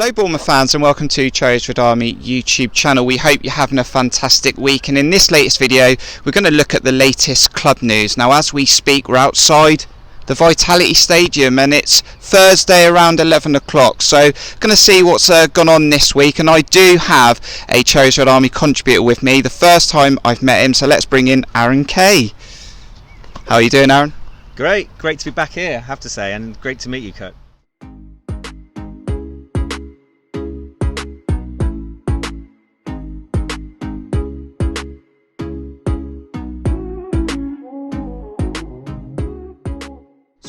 Hello Bournemouth fans and welcome to Cherries Army YouTube channel. We hope you're having a fantastic week, and in this latest video we're going to look at the latest club news. Now as we speak we're outside the Vitality Stadium and it's Thursday around 11 o'clock, so going to see what's gone on this week, and I do have a Cherries Army contributor with me, the first time I've met him, so let's bring in Kaye. How are you doing, Aaron? Great to be back here, I have to say, and great to meet you, Kirk.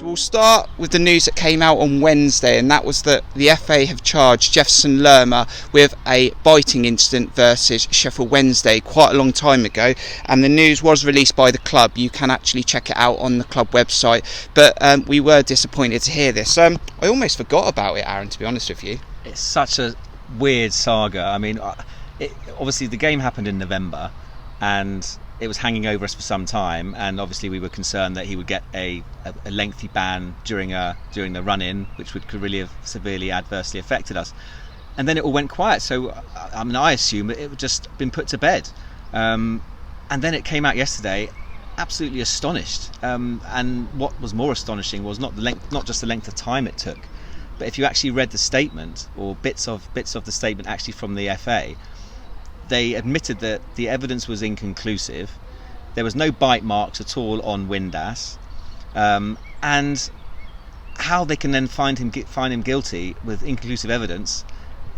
We'll start with the news that came out on Wednesday, and that was that the FA have charged Jefferson Lerma with a biting incident versus Sheffield Wednesday quite a long time ago, and the news was released by the club. You can actually check it out on the club website, but we were disappointed to hear this. I almost forgot about it, Aaron, to be honest with you. It's such a weird saga. I mean, obviously the game happened in November and it was hanging over us for some time, and obviously we were concerned that he would get a lengthy ban during the run-in, which could really have severely adversely affected us. And then it all went quiet, so I mean, I assume it had just been put to bed. And then it came out yesterday, absolutely astonished. And what was more astonishing was not just the length of time it took, but if you actually read the statement, or bits of the statement actually from the FA, they admitted that the evidence was inconclusive. There was no bite marks at all on Windass, and how they can then find him guilty with inconclusive evidence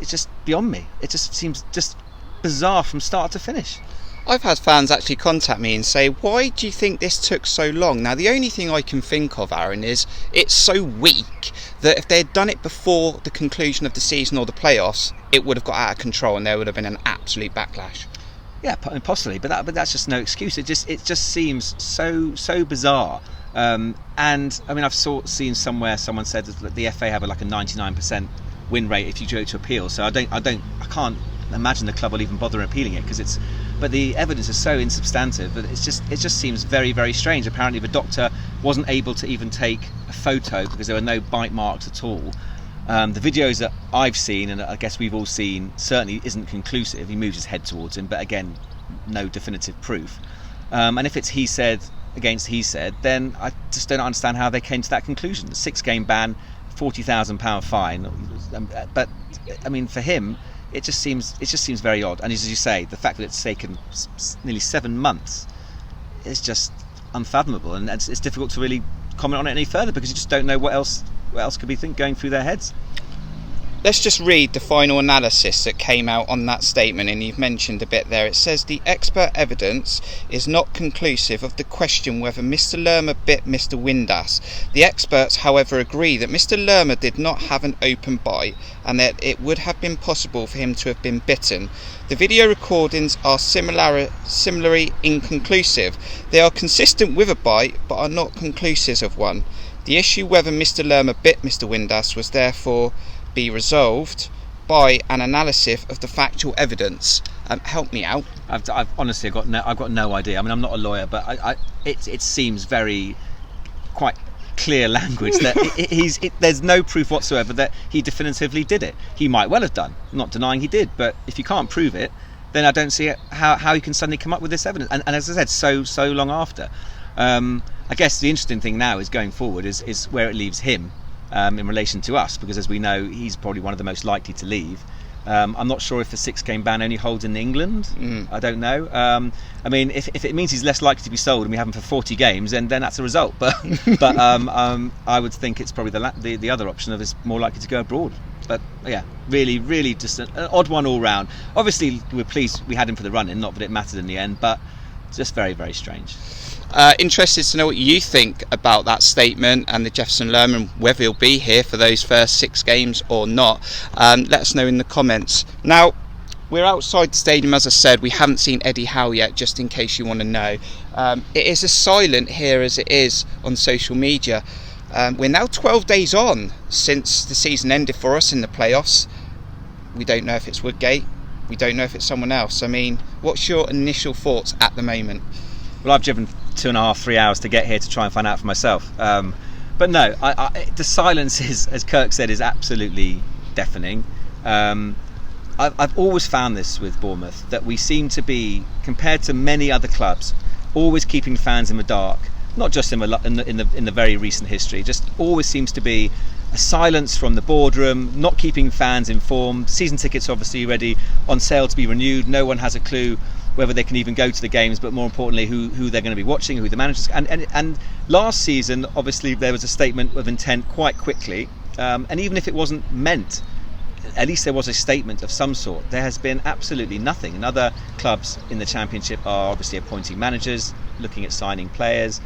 is just beyond me. It just seems just bizarre from start to finish. I've had fans actually contact me and say, why do you think this took so long? Now the only thing I can think of, Aaron, is it's so weak that if they had done it before the conclusion of the season or the playoffs, it would have got out of control and there would have been an absolute backlash. Yeah, possibly, but that's just no excuse. It just seems so bizarre. And I mean, I've seen somewhere someone said that the FA have like a 99% win rate if you go to appeal. So I can't imagine the club will even bother appealing it, because but the evidence is so insubstantive that it just seems very, very strange. Apparently the doctor wasn't able to even take a photo because there were no bite marks at all. The videos that I've seen, and I guess we've all seen, certainly isn't conclusive. He moves his head towards him, but again, no definitive proof. And if it's he said against he said, then I just don't understand how they came to that conclusion. 6-game ban, £40,000 fine. But I mean, for him, it just seems very odd. And as you say, the fact that it's taken nearly 7 months is just unfathomable, and it's difficult to really comment on it any further because you just don't know what else could be going through their heads. Let's just read the final analysis that came out on that statement, and you've mentioned a bit there. It says the expert evidence is not conclusive of the question whether Mr. Lerma bit Mr. Windass. The experts, however, agree that Mr. Lerma did not have an open bite and that it would have been possible for him to have been bitten. The video recordings are similarly inconclusive. They are consistent with a bite but are not conclusive of one. The issue whether Mr. Lerma bit Mr. Windass was therefore be resolved by an analysis of the factual evidence. Help me out. I've honestly got no idea. I mean, I'm not a lawyer, but it seems very quite clear language that there's no proof whatsoever that he definitively did it. He might well have done. I'm not denying he did, but if you can't prove it, then I don't see how you can suddenly come up with this evidence. And as I said, so long after. I guess the interesting thing now is going forward is where it leaves him. In relation to us, because as we know, he's probably one of the most likely to leave. I'm not sure if the 6-game ban only holds in England. I don't know. I mean, if it means he's less likely to be sold and we have him for 40 games, then that's a result. But I would think it's probably the other option of is more likely to go abroad. But yeah, really just an odd one all round. Obviously, we're pleased we had him for the run-in, not that it mattered in the end, but just very, very strange. Interested to know what you think about that statement and the Jefferson Lerma, and whether he'll be here for those first 6 games or not. Let us know in the comments. Now, we're outside the stadium, as I said. We haven't seen Eddie Howe yet, just in case you want to know. It is as silent here as it is on social media. We're now 12 days on since the season ended for us in the playoffs. We don't know if it's Woodgate. We don't know if it's someone else. I mean, what's your initial thoughts at the moment? Well, I've driven 2.5-3 hours to get here to try and find out for myself. But no, the silence is, as Kirk said, is absolutely deafening. I've always found this with Bournemouth, that we seem to be, compared to many other clubs, always keeping fans in the dark. Not just in the very recent history, just always seems to be a silence from the boardroom, not keeping fans informed. Season tickets obviously ready on sale to be renewed. No one has a clue whether they can even go to the games, but more importantly, who they're going to be watching, who the managers. And last season, obviously, there was a statement of intent quite quickly, and even if it wasn't meant, at least there was a statement of some sort. There has been absolutely nothing. And other clubs in the Championship are obviously appointing managers, looking at signing players.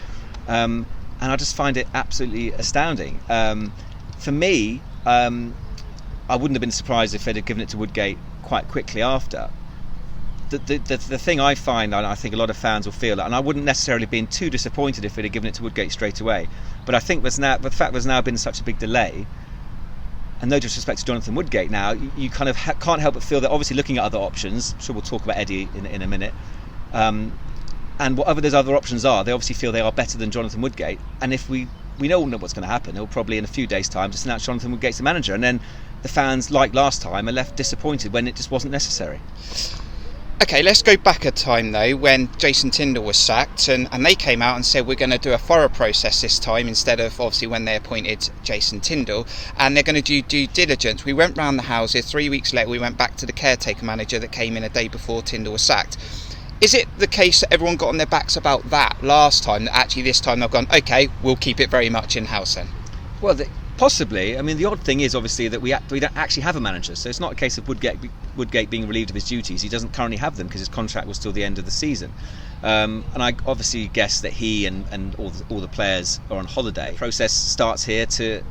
And I just find it absolutely astounding. For me, I wouldn't have been surprised if they'd have given it to Woodgate quite quickly after. The thing I find, and I think a lot of fans will feel, and I wouldn't necessarily have been too disappointed if they'd have given it to Woodgate straight away, but I think the fact there's now been such a big delay, and no disrespect to Jonathan Woodgate now, you kind of can't help but feel that obviously looking at other options, I'm sure we'll talk about Eddie in a minute, and whatever those other options are, they obviously feel they are better than Jonathan Woodgate. And if we all know what's going to happen, he'll probably in a few days' time just announce Jonathan Woodgate's the manager, and then the fans, like last time, are left disappointed when it just wasn't necessary. Okay, let's go back a time though, when Jason Tindall was sacked, and they came out and said we're going to do a thorough process this time instead of obviously when they appointed Jason Tindall, and they're going to do due diligence. We went round the houses. 3 weeks later we went back to the caretaker manager that came in a day before Tindall was sacked. Is it the case that everyone got on their backs about that last time, that actually this time they've gone, okay, we'll keep it very much in-house then? Well, possibly. I mean, the odd thing is obviously that we don't actually have a manager, so it's not a case of Woodgate being relieved of his duties. He doesn't currently have them because his contract was till the end of the season. And I obviously guess that he and all the players are on holiday. The process starts here to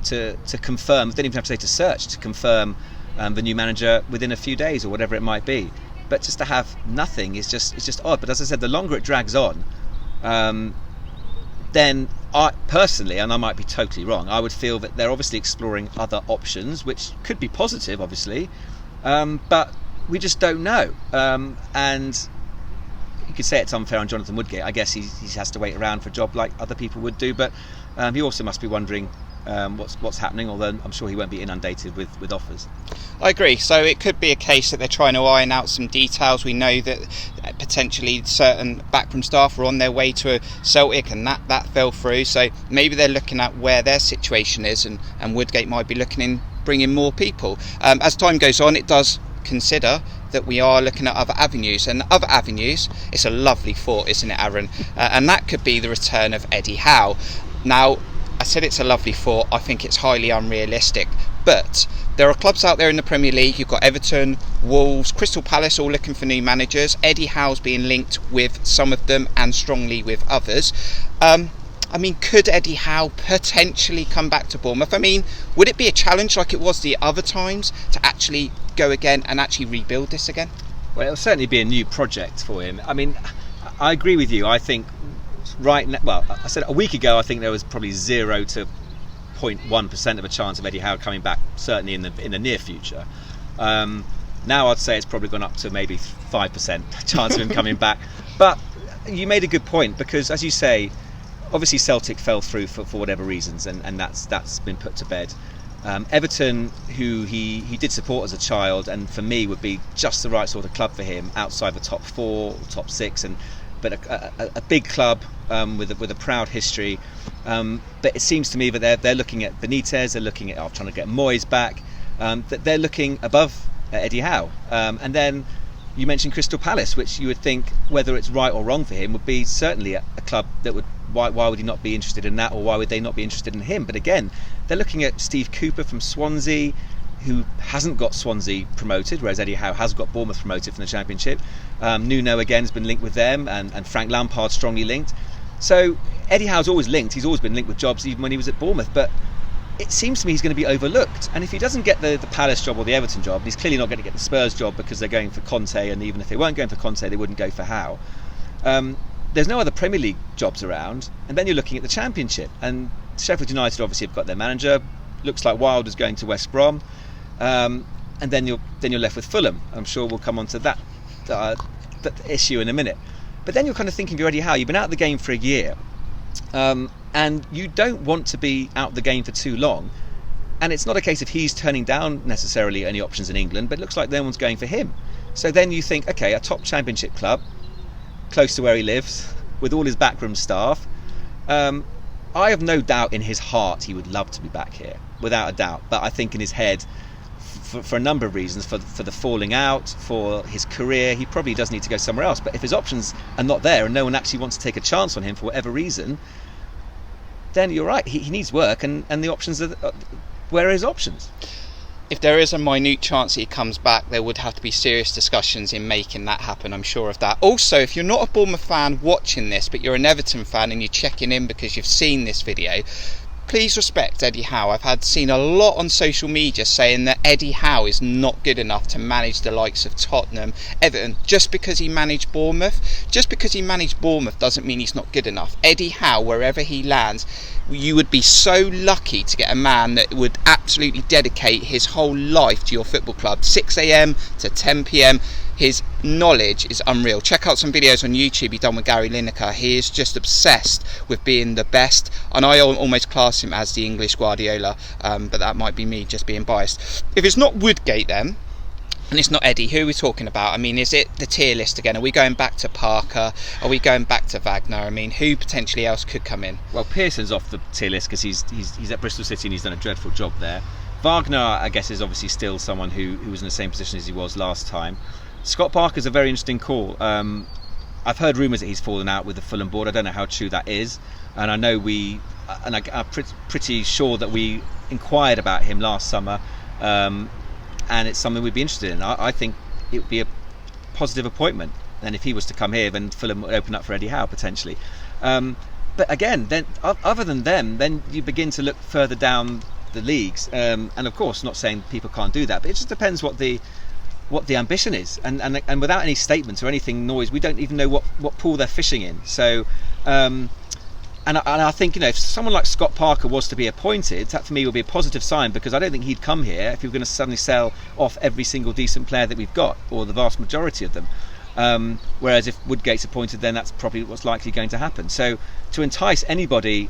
confirm, they don't even have to say to search, to confirm the new manager within a few days or whatever it might be. But just to have nothing is just odd. But as I said, the longer it drags on, then I personally, and I might be totally wrong, I would feel that they're obviously exploring other options, which could be positive, obviously, but we just don't know. And you could say it's unfair on Jonathan Woodgate. I guess he has to wait around for a job like other people would do, but he also must be wondering what's happening, although I'm sure he won't be inundated with offers. I agree. So it could be a case that they're trying to iron out some details. We know that potentially certain backroom staff were on their way to Celtic and that fell through, so maybe they're looking at where their situation is, and Woodgate might be looking in bringing more people. As time goes on, it does consider that we are looking at other avenues, and other avenues, it's a lovely thought, isn't it, Aaron? And that could be the return of Eddie Howe. Now, I said it's a lovely thought. I think it's highly unrealistic, but there are clubs out there in the Premier League. You've got Everton, Wolves, Crystal Palace all looking for new managers. Eddie Howe's being linked with some of them and strongly with others. I mean, could Eddie Howe potentially come back to Bournemouth? I mean, would it be a challenge like it was the other times to actually go again and actually rebuild this again? Well, it'll certainly be a new project for him. I mean, I agree with you. I think right now, well, I said a week ago, I think there was probably 0 to 0.1% of a chance of Eddie Howe coming back, certainly in the near future. Now I'd say it's probably gone up to maybe 5% chance of him coming back. But you made a good point, because as you say, obviously Celtic fell through for whatever reasons, and that's been put to bed. Everton, who he did support as a child, and for me would be just the right sort of club for him, outside the top 4, top 6, but a big club with a proud history. But it seems to me that they're looking at Benitez, they're looking at trying to get Moyes back, that they're looking above Eddie Howe. And then you mentioned Crystal Palace, which you would think, whether it's right or wrong for him, would be certainly a club that would, why would he not be interested in that, or why would they not be interested in him? But again, they're looking at Steve Cooper from Swansea, who hasn't got Swansea promoted, whereas Eddie Howe has got Bournemouth promoted from the Championship. Nuno again has been linked with them, and Frank Lampard strongly linked. So Eddie Howe's always linked. He's always been linked with jobs, even when he was at Bournemouth. But it seems to me he's going to be overlooked. And if he doesn't get the Palace job or the Everton job, he's clearly not going to get the Spurs job, because they're going for Conte, and even if they weren't going for Conte, they wouldn't go for Howe. There's no other Premier League jobs around, and then you're looking at the Championship. And Sheffield United obviously have got their manager. Looks like Wilder's going to West Brom. And then you're left with Fulham. I'm sure we'll come on to that issue in a minute. But then you're kind of thinking, you're Eddie Howe, you've been out of the game for a year, and you don't want to be out of the game for too long. And it's not a case of he's turning down necessarily any options in England, but it looks like no one's going for him. So then you think, okay, a top Championship club, close to where he lives, with all his backroom staff. I have no doubt in his heart he would love to be back here, without a doubt. But I think in his head, for a number of reasons, for the falling out, for his career, he probably does need to go somewhere else. But if his options are not there and no one actually wants to take a chance on him for whatever reason, then you're right, he needs work, and the options are... Where are his options? If there is a minute chance he comes back, there would have to be serious discussions in making that happen, I'm sure of that. Also, if you're not a Bournemouth fan watching this, but you're an Everton fan and you're checking in because you've seen this video, please respect Eddie Howe. I've seen a lot on social media saying that Eddie Howe is not good enough to manage the likes of Tottenham, Everton, just because he managed Bournemouth. Just because he managed Bournemouth doesn't mean he's not good enough. Eddie Howe, wherever he lands, you would be so lucky to get a man that would absolutely dedicate his whole life to your football club. 6 a.m. to 10 p.m. His knowledge is unreal. Check out some videos on YouTube he done with Gary Lineker. He is just obsessed with being the best, and I almost class him as the English Guardiola, but that might be me just being biased. If it's not Woodgate then, and it's not Eddie, who are we talking about? I mean, is it the tier list again? Are we going back to Parker? Are we going back to Wagner? I mean, who potentially else could come in? Well, Pearson's off the tier list because he's at Bristol City and he's done a dreadful job there. Wagner, I guess, is obviously still someone who was in the same position as he was last time. Scott Parker's a very interesting call. I've heard rumours that he's fallen out with the Fulham board. I don't know how true that is, and I know I'm pretty sure that we inquired about him last summer, and it's something we'd be interested in. I think it would be a positive appointment, and if he was to come here, then Fulham would open up for Eddie Howe potentially. But again, then other than them, then you begin to look further down the leagues, and of course, not saying people can't do that, but it just depends what the ambition is, and without any statements or anything noise, we don't even know what pool they're fishing in. So and I think, if someone like Scott Parker was to be appointed, that for me would be a positive sign, because I don't think he'd come here if we were going to suddenly sell off every single decent player that we've got, or the vast majority of them. Whereas if Woodgate's appointed, then that's probably what's likely going to happen. So to entice anybody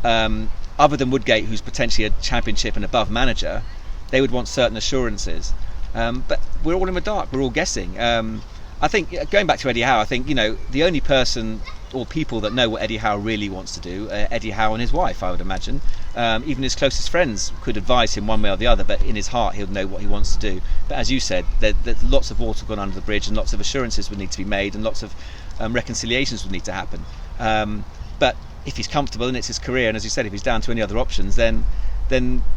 other than Woodgate, who's potentially a Championship and above manager, they would want certain assurances. But we're all in the dark, we're all guessing. I think, going back to Eddie Howe, I think, the only person or people that know what Eddie Howe really wants to do, Eddie Howe and his wife, I would imagine. Even his closest friends could advise him one way or the other, but in his heart he'll know what he wants to do. But as you said, there's lots of water gone under the bridge, and lots of assurances would need to be made, and lots of reconciliations would need to happen. But if he's comfortable and it's his career, and as you said, if he's down to any other options, then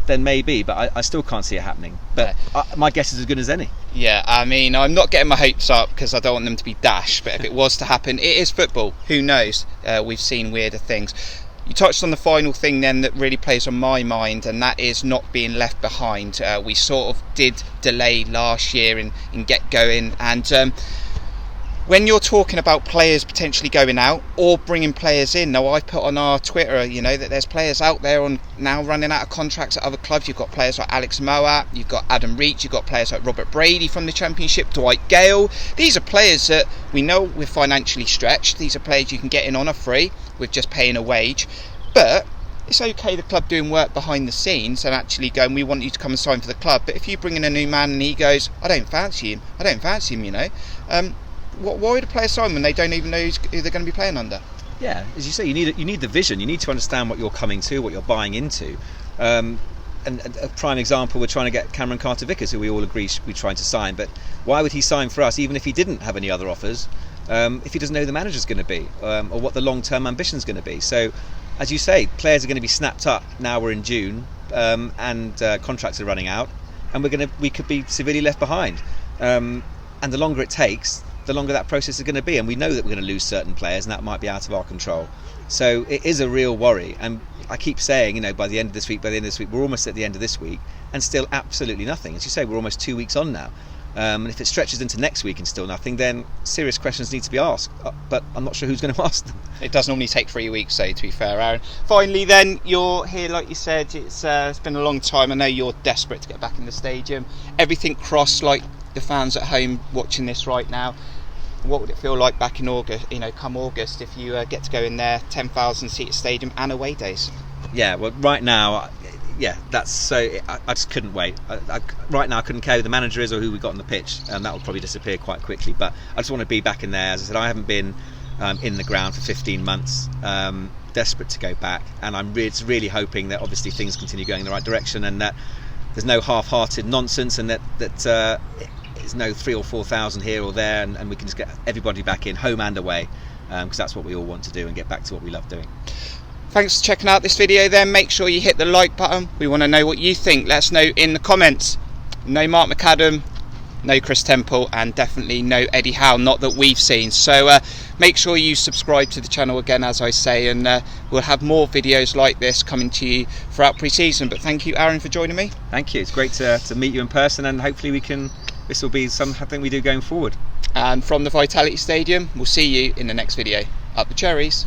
maybe, but I still can't see it happening. But my guess is as good as any. Yeah, I mean, I'm not getting my hopes up because I don't want them to be dashed, but if it was to happen, it is football. Who knows? We've seen weirder things. You touched on the final thing then that really plays on my mind, and that is not being left behind. We sort of did delay last year in get going, and when you're talking about players potentially going out or bringing players in, now I put on our Twitter, that there's players out there on now running out of contracts at other clubs. You've got players like Alex Moat, you've got Adam Reach, you've got players like Robert Brady from the Championship, Dwight Gale. These are players that we know we're financially stretched. These are players you can get in on a free with just paying a wage. But it's okay, the club doing work behind the scenes and actually going, we want you to come and sign for the club. But if you bring in a new man and he goes, I don't fancy him, why would a player sign when they don't even know who they're going to be playing under? Yeah, as you say, you need the vision. You need to understand what you're coming to, what you're buying into. And a prime example, we're trying to get Cameron Carter-Vickers, who we all agree we're trying to sign. But why would he sign for us, even if he didn't have any other offers, if he doesn't know who the manager's going to be, or what the long-term ambition's going to be? So, as you say, players are going to be snapped up. Now we're in June, and contracts are running out, and we could be severely left behind. And the longer it takes, the longer that process is going to be, and we know that we're going to lose certain players, and that might be out of our control. So it is a real worry, and I keep saying, by the end of this week, we're almost at the end of this week, and still absolutely nothing. As you say, we're almost 2 weeks on now. And if it stretches into next week and still nothing, then serious questions need to be asked, but I'm not sure who's going to ask them. It does normally take 3 weeks, though, to be fair, Aaron. Finally then, you're here, like you said, it's been a long time. I know you're desperate to get back in the stadium. Everything crossed, like the fans at home watching this right now. What would it feel like back in August, come August, if you get to go in there, 10,000 seat stadium and away days? Yeah, well, right now, yeah, that's so. I just couldn't wait. Right now, I couldn't care who the manager is or who we got on the pitch, and that will probably disappear quite quickly. But I just want to be back in there. As I said, I haven't been in the ground for 15 months. Desperate to go back, and I'm really hoping that obviously things continue going in the right direction, and that there's no half-hearted nonsense, and that there's no 3,000 or 4,000 here or there, and we can just get everybody back in, home and away, because that's what we all want to do, and get back to what we love doing. Thanks for checking out this video then. Make sure you hit the like button. We want to know what you think. Let us know in the comments. No Mark McAdam, no Chris Temple, and definitely no Eddie Howe, not that we've seen. So make sure you subscribe to the channel again, as I say, and we'll have more videos like this coming to you throughout pre-season. But thank you, Aaron, for joining me. Thank you. It's great to meet you in person, and hopefully this will be something we do going forward. And from the Vitality Stadium, we'll see you in the next video. Up the Cherries.